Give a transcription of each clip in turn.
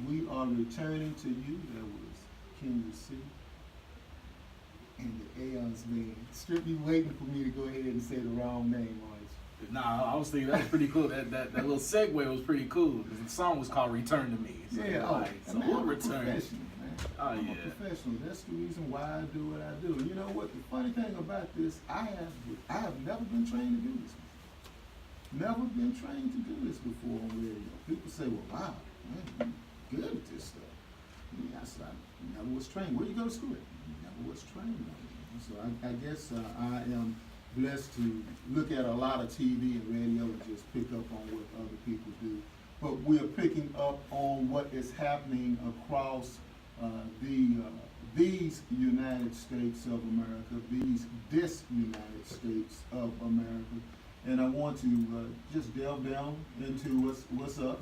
we are returning to you. That was Can You See? And the Aeons Man. Strictly waiting for me to go ahead and say the wrong name on it. Nah, I was thinking that was pretty cool. That little segue was pretty cool. The song was called "Return to Me." So Yeah, so man, we'll I'm return. a professional, man. I'm a professional. That's the reason why I do what I do. And you know what? The funny thing about this, I have never been trained to do this. Never been trained to do this before on radio. People say, "Well, wow, man, you good at this stuff." Yeah, I said, I never was trained. Where you go to school at? Never was trained on it. So I guess I am blessed to look at a lot of TV and radio and just pick up on what other people do. But we are picking up on what is happening across these United States of America, this United States of America. And I want to just delve down into what's up.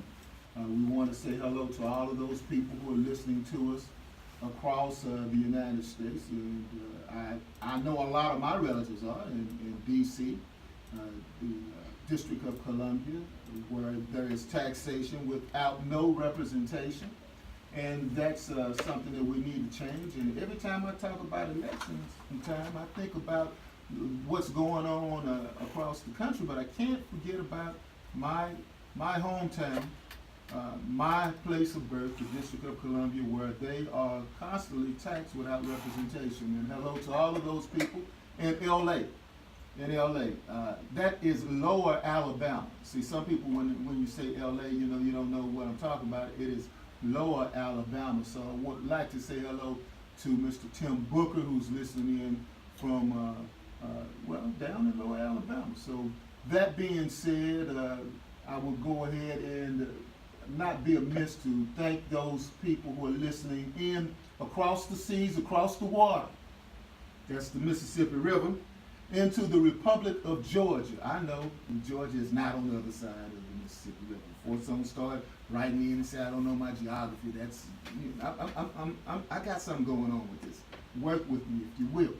We want to say hello to all of those people who are listening to us across the United States. And I know a lot of my relatives are in D.C., the District of Columbia, where there is taxation without no representation. And that's something that we need to change. And every time I talk about elections in time, I think about what's going on across the country, but I can't forget about my hometown, my place of birth, the District of Columbia, where they are constantly taxed without representation. And hello to all of those people in LA. That is Lower Alabama. See, some people, when you say LA, you don't know what I'm talking about. It is Lower Alabama. So I would like to say hello to Mr. Tim Booker, who's listening in from down in Lower Alabama. So that being said, I will go ahead and not be amiss to thank those people who are listening in across the seas, across the water. That's the Mississippi River, into the Republic of Georgia. I know Georgia is not on the other side of the Mississippi River. Before someone started writing in and said, I don't know my geography, that's, I got something going on with this. Work with me, if you will.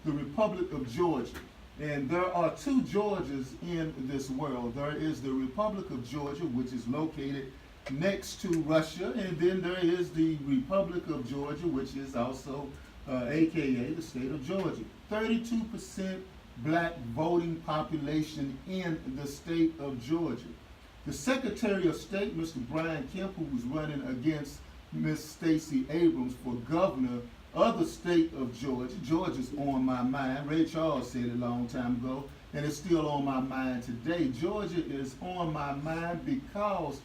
The Republic of Georgia. And there are two Georgias in this world. There is the Republic of Georgia, which is located next to Russia, and then there is the Republic of Georgia, which is also AKA the state of Georgia. 32% black voting population in the state of Georgia. The Secretary of State, Mr. Brian Kemp, who was running against Miss Stacey Abrams for governor of the state of Georgia. Georgia's on my mind. Ray Charles said it a long time ago, and it's still on my mind today. Georgia is on my mind because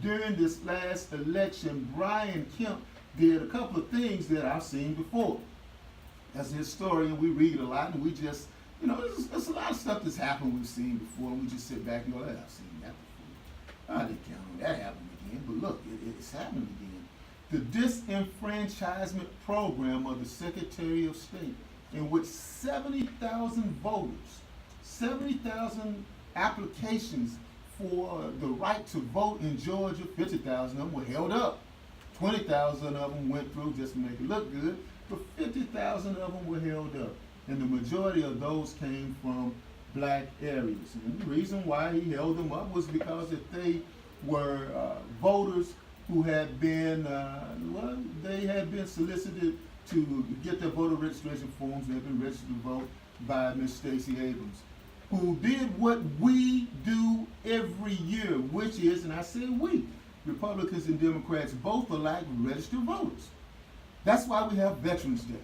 during this last election, Brian Kemp did a couple of things that I've seen before. As a historian, we read a lot, and we just, there's a lot of stuff that's happened we've seen before, and we just sit back and go, I've seen that before. I didn't count on that happening again, but look, it's happening again. The disenfranchisement program of the Secretary of State, in which 70,000 voters, 70,000 applications for the right to vote in Georgia, 50,000 of them were held up. 20,000 of them went through just to make it look good, but 50,000 of them were held up. And the majority of those came from black areas. And the reason why he held them up was because if they were voters who had been, they had been solicited to get their voter registration forms. They had been registered to vote by Miss Stacey Abrams, who did what we do every year, which is, and I say we, Republicans and Democrats both alike, registered voters. That's why we have Veterans Day.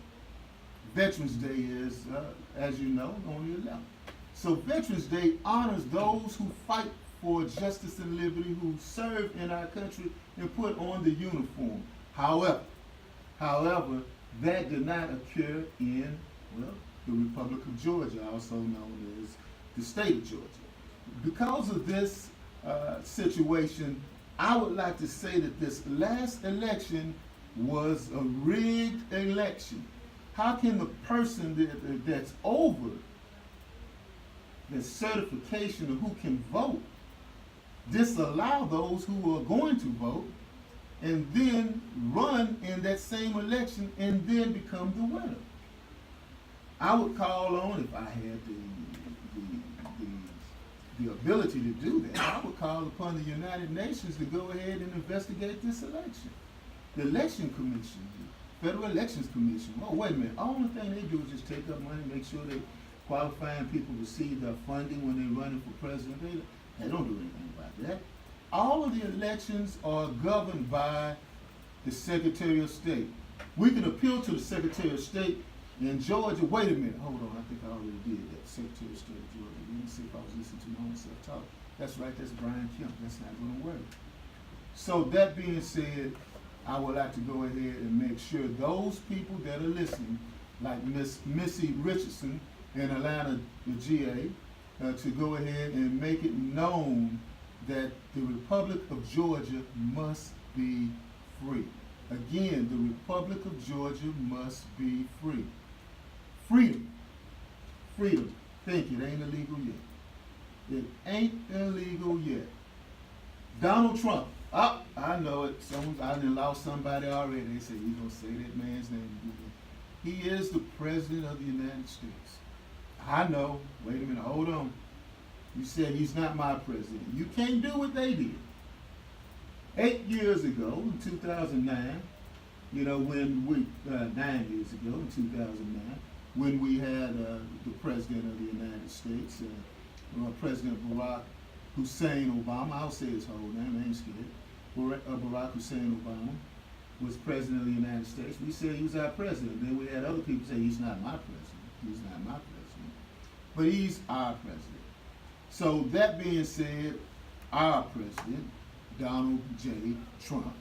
Veterans Day is, as you know, on the 11th. So Veterans Day honors those who fight for justice and liberty, who serve in our country and put on the uniform. However, that did not occur in, the Republic of Georgia, also known as the state of Georgia. Because of this situation, I would like to say that this last election was a rigged election. How can the person that's over the certification of who can vote disallow those who are going to vote and then run in that same election and then become the winner? I would call on, if I had the ability to do that, I would call upon the United Nations to go ahead and investigate this election. The Election Commission, Federal Elections Commission. Oh, wait a minute. All the thing they do is just take up money, make sure that qualifying people receive their funding when they're running for president. They don't do anything about that. All of the elections are governed by the Secretary of State. We can appeal to the Secretary of State in Georgia. Wait a minute. Hold on. I think I already did that. Secretary of State of Georgia. Let me see if I was listening to my own self talk. That's right. That's Brian Kemp. That's not going to work. So that being said, I would like to go ahead and make sure those people that are listening, like Miss Missy Richardson in Atlanta, the GA, to go ahead and make it known that the Republic of Georgia must be free. Again, the Republic of Georgia must be free. Freedom. Freedom. Think it ain't illegal yet. It ain't illegal yet. Donald Trump. Oh, I know it. I done lost somebody already. They say, you gonna say that man's name again. He is the President of the United States. I know. Wait a minute. Hold on. You said he's not my president. You can't do what they did. 8 years ago, in 2009, when we, 9 years ago, in 2009, when we had the President of the United States, President Barack Hussein Obama, I'll say his whole name, I ain't scared. Barack Hussein Obama was President of the United States. We said he was our president. Then we had other people say he's not my president. He's not my president. But he's our president. So that being said, our president, Donald J. Trump,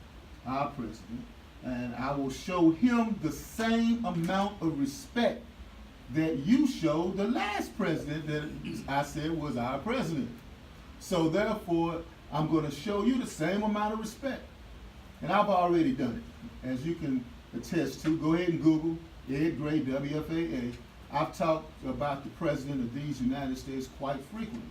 our president, and I will show him the same amount of respect that you showed the last president that I said was our president. So therefore, I'm going to show you the same amount of respect. And I've already done it. As you can attest to, go ahead and Google Ed Gray, WFAA. I've talked about the president of these United States quite frequently.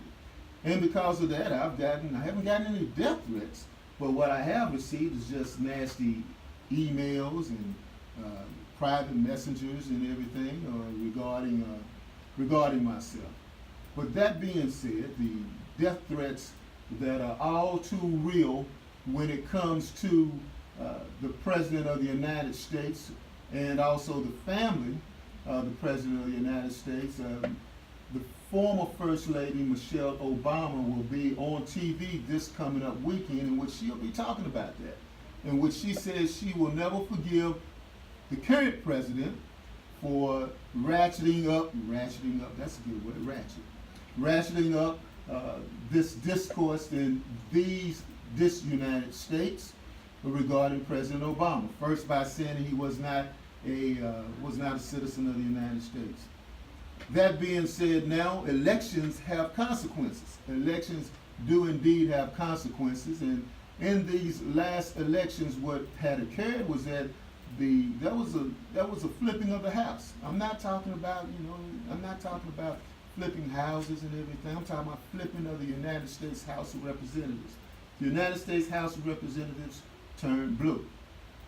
And because of that, I haven't gotten any death threats, but what I have received is just nasty emails and private messengers and everything regarding myself. But that being said, the death threats that are all too real when it comes to the President of the United States and also the family of the President of the United States. The former First Lady Michelle Obama will be on TV this coming up weekend in which she'll be talking about that, in which she says she will never forgive the current president for ratcheting up, that's a good word, ratcheting up this discourse in this United States regarding President Obama. First by saying he was not a citizen of the United States. That being said, now elections have consequences. Elections do indeed have consequences, and in these last elections, what had occurred was that there was a flipping of the House. I'm not talking about flipping houses and everything. I'm talking about flipping of the United States House of Representatives. The United States House of Representatives turned blue.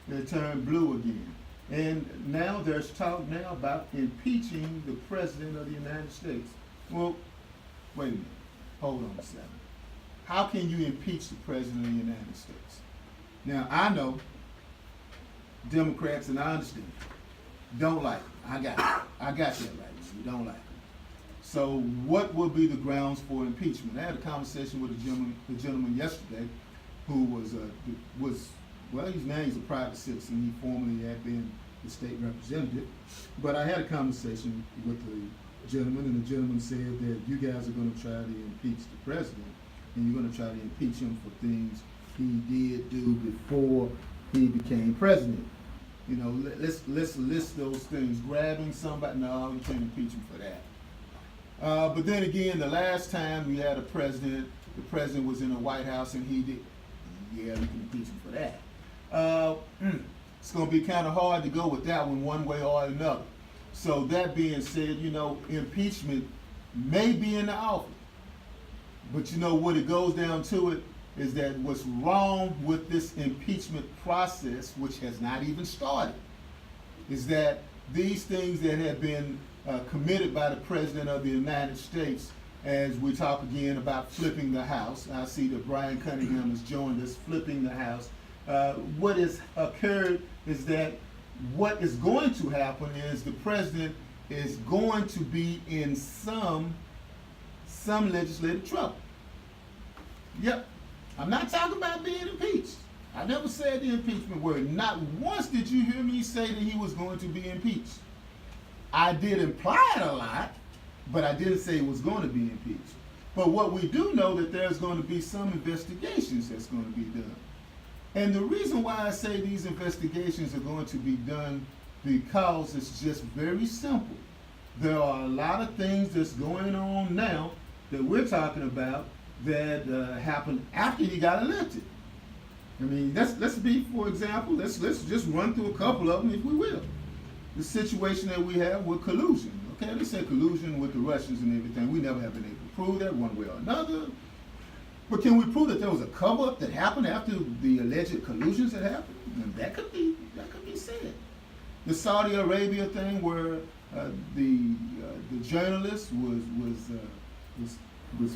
They turned blue again. And now there's talk now about impeaching the President of the United States. Well, wait a minute. Hold on a second. How can you impeach the President of the United States? Now, I know Democrats, and I understand, don't like it. I got that right. You don't like it. So what would be the grounds for impeachment? I had a conversation with a gentleman yesterday who was he's a private citizen. He formerly had been the state representative. But I had a conversation with the gentleman, and the gentleman said that you guys are going to try to impeach the president, and you're going to try to impeach him for things he did do before he became president. Let's list those things. Grabbing somebody, no, you can't impeach him for that. But then again, the last time we had the president was in the White House and he did, yeah, you can impeach him for that. It's going to be kind of hard to go with that one way or another. So that being said, impeachment may be in the office. But what it goes down to it is that what's wrong with this impeachment process, which has not even started, is that these things that have been committed by the President of the United States as we talk again about flipping the house. I see that Brian Cunningham has joined us, flipping the house. What has occurred is that what is going to happen is the president is going to be in some legislative trouble. Yep. I'm not talking about being impeached. I never said the impeachment word. Not once did you hear me say that he was going to be impeached. I did imply it a lot, but I didn't say he was going to be impeached. But what we do know that there's going to be some investigations that's going to be done. And the reason why I say these investigations are going to be done because it's just very simple. There are a lot of things that's going on now that we're talking about that happened after he got elected. I mean, let's be, for example, let's just run through a couple of them if we will. The situation that we have with collusion. Okay, let's say collusion with the Russians and everything. We never have been able to prove that one way or another. But can we prove that there was a cover-up that happened after the alleged collusions that happened? And that could be said. The Saudi Arabia thing, where the journalist was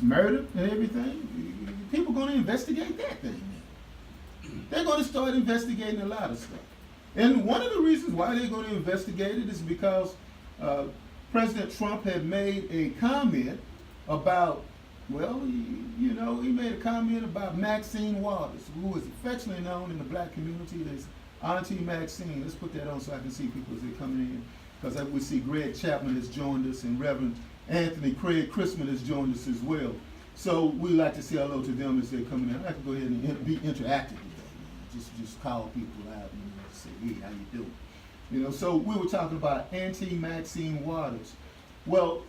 murdered and everything. People are going to investigate that thing. They're going to start investigating a lot of stuff. And one of the reasons why they're going to investigate it is because President Trump had made a comment about, well, he made a comment about Maxine Waters, who is affectionately known in the black community as Auntie Maxine. Let's put that on so I can see people as they're coming in. Because we see Greg Chapman has joined us and Reverend Anthony Craig Christman has joined us as well. So we like to say hello to them as they're coming in. I'd like to go ahead and be interactive today. Just call people out and say, hey, how you doing? So we were talking about Auntie Maxine Waters. Well,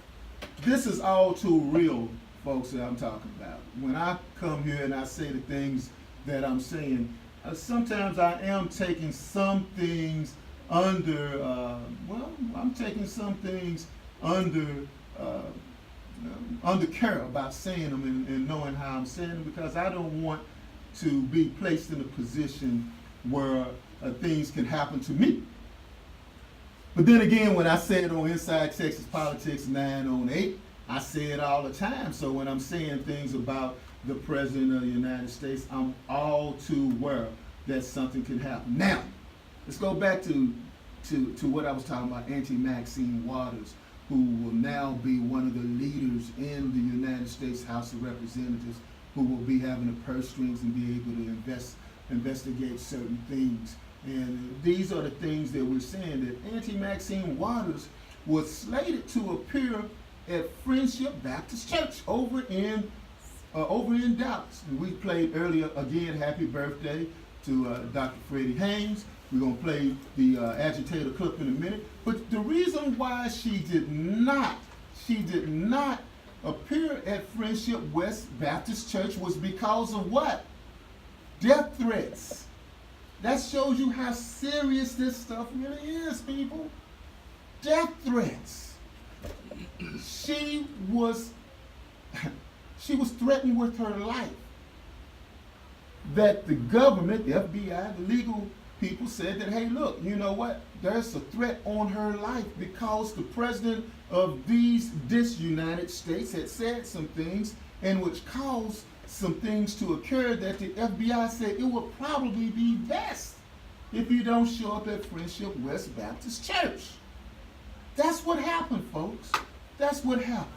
this is all too real, folks, that I'm talking about. When I come here and I say the things that I'm saying, sometimes I am taking some things under, I'm taking some things under care about saying them and knowing how I'm saying them, because I don't want to be placed in a position where things can happen to me. But then again, when I say it on Inside Texas Politics 9 on 8, I say it all the time. So when I'm saying things about the President of the United States, I'm all too aware that something can happen. Now, let's go back to what I was talking about, Auntie Maxine Waters, who will now be one of the leaders in the United States House of Representatives, who will be having the purse strings and be able to investigate certain things. And these are the things that we're saying, that Auntie Maxine Waters was slated to appear at Friendship Baptist Church over in Dallas. And we played earlier, again, happy birthday to Dr. Freddie Haynes. We're going to play the agitator clip in a minute. But the reason why she did not appear at Friendship West Baptist Church was because of what? Death threats. That shows you how serious this stuff really is, people. Death threats. She was threatened with her life. That the government, the FBI, the legal people said that, hey, look, you know what? There's a threat on her life because the president of this United States had said some things, and which caused some things to occur that the FBI said it would probably be best if you don't show up at Friendship West Baptist Church. That's what happened, folks. That's what happened.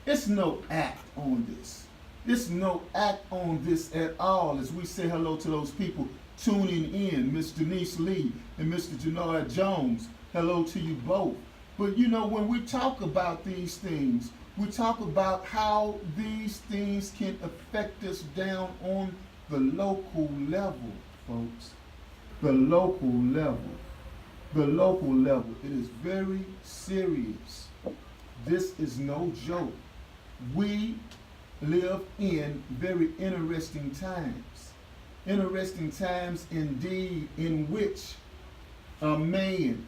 It's no act on this. It's no act on this at all. As we say hello to those people tuning in, Miss Denise Lee and Mr. Jannard Jones, hello to you both. But when we talk about these things, we talk about how these things can affect us down on the local level, folks. The local level. The local level. It is very serious. This is no joke. We live in very interesting times. Interesting times indeed, in which a man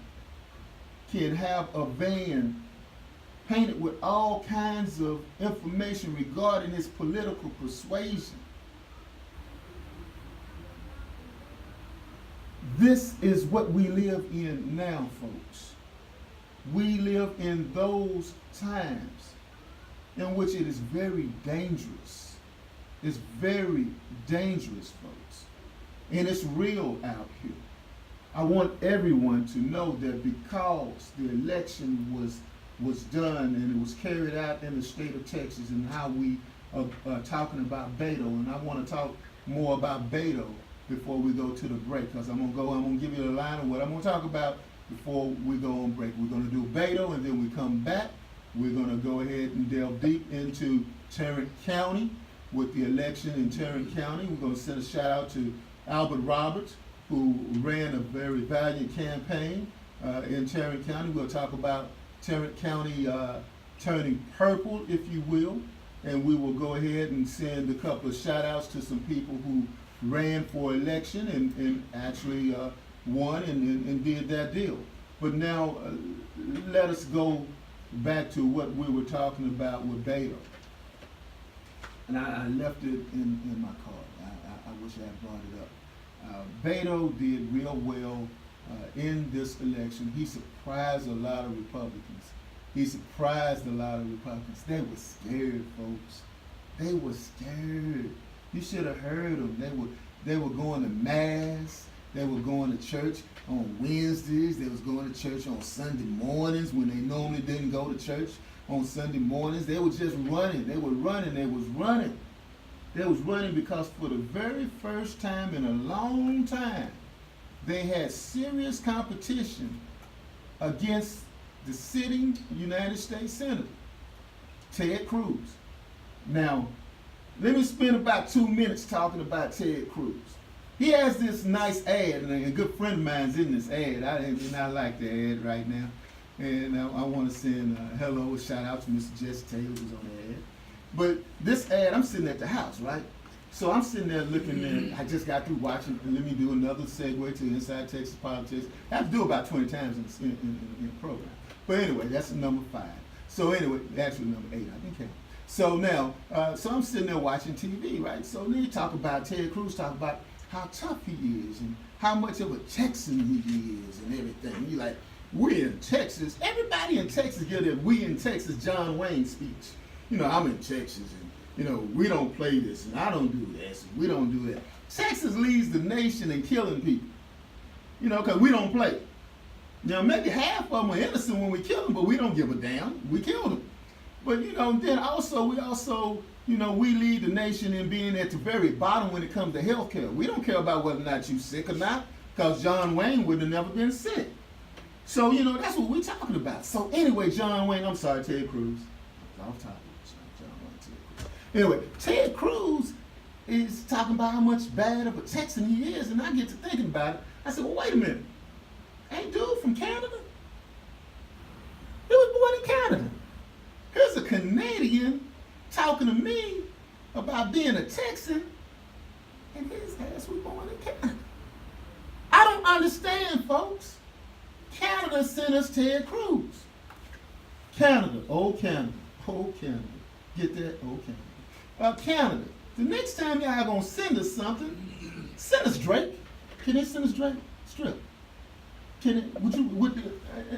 can have a van painted with all kinds of information regarding his political persuasion. This is what we live in now, folks. We live in those times. in which it is very dangerous. It's very dangerous, folks. And it's real out here. I want everyone to know that because the election was done and it was carried out in the state of Texas, and how we are talking about Beto, and I want to talk more about Beto before we go to the break, because I'm gonna give you a line of what I'm gonna talk about before we go on break. We're gonna do Beto, and then we come back. We're gonna go ahead and delve deep into Tarrant County with the election in Tarrant County. We're gonna send a shout out to Albert Roberts, who ran a very valiant campaign in Tarrant County. We'll talk about Tarrant County turning purple, if you will, and we will go ahead and send a couple of shout outs to some people who ran for election and actually won and did that deal. But now let us go back to what we were talking about with Beto. And I left it in my card. I wish I had brought it up. Beto did real well in this election. He surprised a lot of Republicans. They were scared, folks. They were scared. You should have heard them. They were going to mass. They were going to church on Wednesdays. They was going to church on Sunday mornings when they normally didn't go to church on Sunday mornings. They were just running. They was running because for the very first time in a long time, they had serious competition against the sitting United States Senator, Ted Cruz. Now, let me spend about 2 minutes talking about Ted Cruz. He has this nice ad, and a good friend of mine's in this ad. I like the ad right now. And I want to send a shout out to Mr. Jesse Taylor, who's on the ad. But this ad, I'm sitting at the house, right? So I'm sitting there looking at, I just got through watching, let me do another segue to Inside Texas Politics. I have to do about 20 times in the program. But anyway, that's number 5. So anyway, actually number 8, I didn't count. So now, so I'm sitting there watching TV, right? So then you talk about Ted Cruz, talk about how tough he is and how much of a Texan he is and everything. You're like, we in Texas. Everybody in Texas get that we in Texas John Wayne speech. You know, I'm in Texas and, you know, we don't play this and I don't do this and we don't do that. Texas leads the nation in killing people, you know, because we don't play. Now, maybe half of them are innocent when we kill them, but we don't give a damn. We kill them. But, you know, then we also, you know, we lead the nation in being at the very bottom when it comes to health care. We don't care about whether or not you're sick or not, because John Wayne would have never been sick. So, you know, that's what we're talking about. So anyway, Ted Cruz. Off topic. Anyway, Ted Cruz is talking about how much bad of a Texan he is, and I get to thinking about it. I said, well, wait a minute. Ain't dude from Canada? He was born in Canada. Here's a Canadian talking to me about being a Texan, and his ass was born in Canada. I don't understand, folks. Canada sent us Ted Cruz. Canada, oh Canada, oh Canada. Get that? Oh Canada. Canada, the next time y'all gonna send us something, send us Drake. Can they send us Drake? Strip. Can it,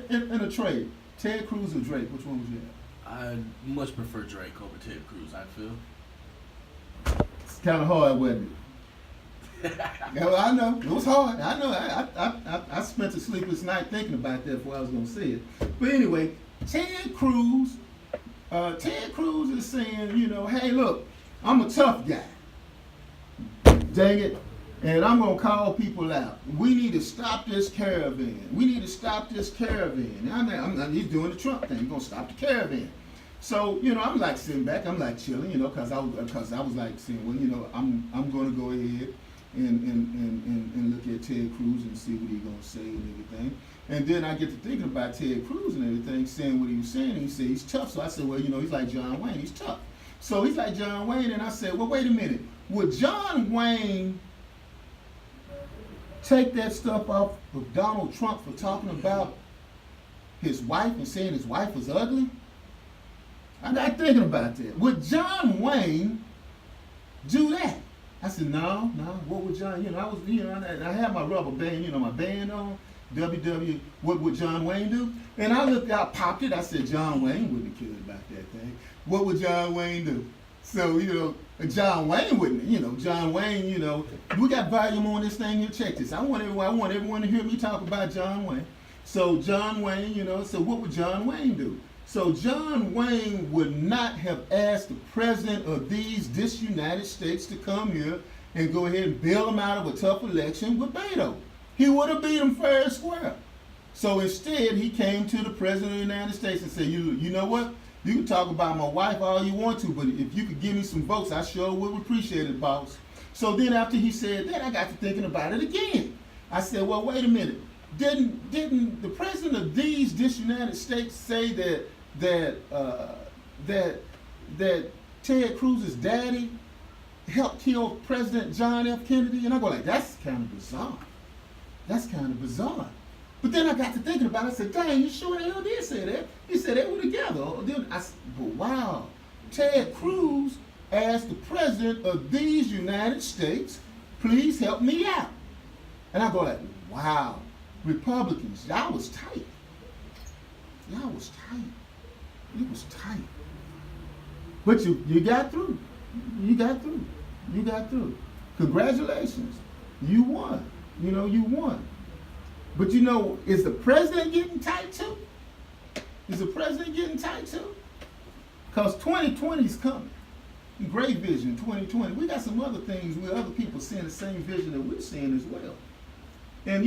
in a trade, Ted Cruz or Drake, which one would you have? I much prefer Drake over Ted Cruz, I feel. It's kind of hard, wasn't it? Yeah, I know. It was hard. I know. I spent a sleepless night thinking about that before I was going to say it. But anyway, Ted Cruz is saying, you know, hey, look, I'm a tough guy. Dang it. And I'm going to call people out. We need to stop this caravan. He's doing the Trump thing. He's going to stop the caravan. So, you know, I'm like sitting back. I'm like chilling, you know, because I was like saying, well, you know, I'm going to go ahead and look at Ted Cruz and see what he's going to say and everything. And then I get to thinking about Ted Cruz and everything, saying what he was saying. And he said he's tough. So I said, well, you know, he's like John Wayne. He's tough. So he's like John Wayne. And I said, well, wait a minute. Would John Wayne take that stuff off of Donald Trump for talking about his wife and saying his wife was ugly? I got thinking about that. Would John Wayne do that? I said, no. What would John? You know, I had my rubber band, you know, my band on, what would John Wayne do? And I looked out, popped it. I said, John Wayne wouldn't have cared about that thing. What would John Wayne do? So, John Wayne wouldn't, John Wayne, we got volume on this thing here. Check this. I want everyone to hear me talk about John Wayne. So John Wayne, so what would John Wayne do? So John Wayne would not have asked the president of this United States to come here and go ahead and bail him out of a tough election with Beto. He would have beat him fair and square. So instead, he came to the president of the United States and said, you know what? You can talk about my wife all you want to, but if you could give me some votes, I sure would appreciate it, boss. So then after he said that, I got to thinking about it again. I said, well, wait a minute. Didn't the president of this United States say that Ted Cruz's daddy helped kill President John F. Kennedy? And I go like, that's kind of bizarre. That's kind of bizarre. But then I got to thinking about it. I said, dang, you sure the hell did say that? He said they were together. Then I said, but wow, Ted Cruz asked the president of these United States, please help me out. And I go like, wow, Republicans, y'all was tight. Y'all was tight. It was tight. But you got through. You got through. You got through. Congratulations. You won. You won. But is the president getting tight too? Is the president getting tight too? Because 2020 is coming. Great vision, 2020. We got some other things where other people seeing the same vision that we're seeing as well. And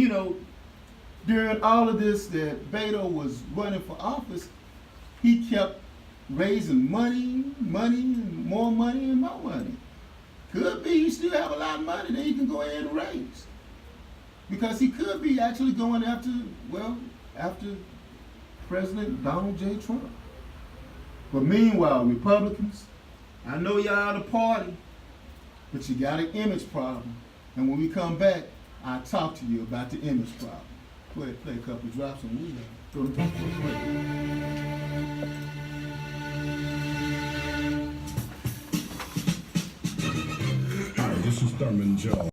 during all of this that Beto was running for office, he kept raising money, and more money, and more money. Could be he still have a lot of money that he can go ahead and raise. Because he could be actually going after President Donald J. Trump. But meanwhile, Republicans, I know y'all the party, but you got an image problem. And when we come back, I'll talk to you about the image problem. Go ahead, play a couple of drops and we'll go to talk for a break. Hi, this is Thurman Jones.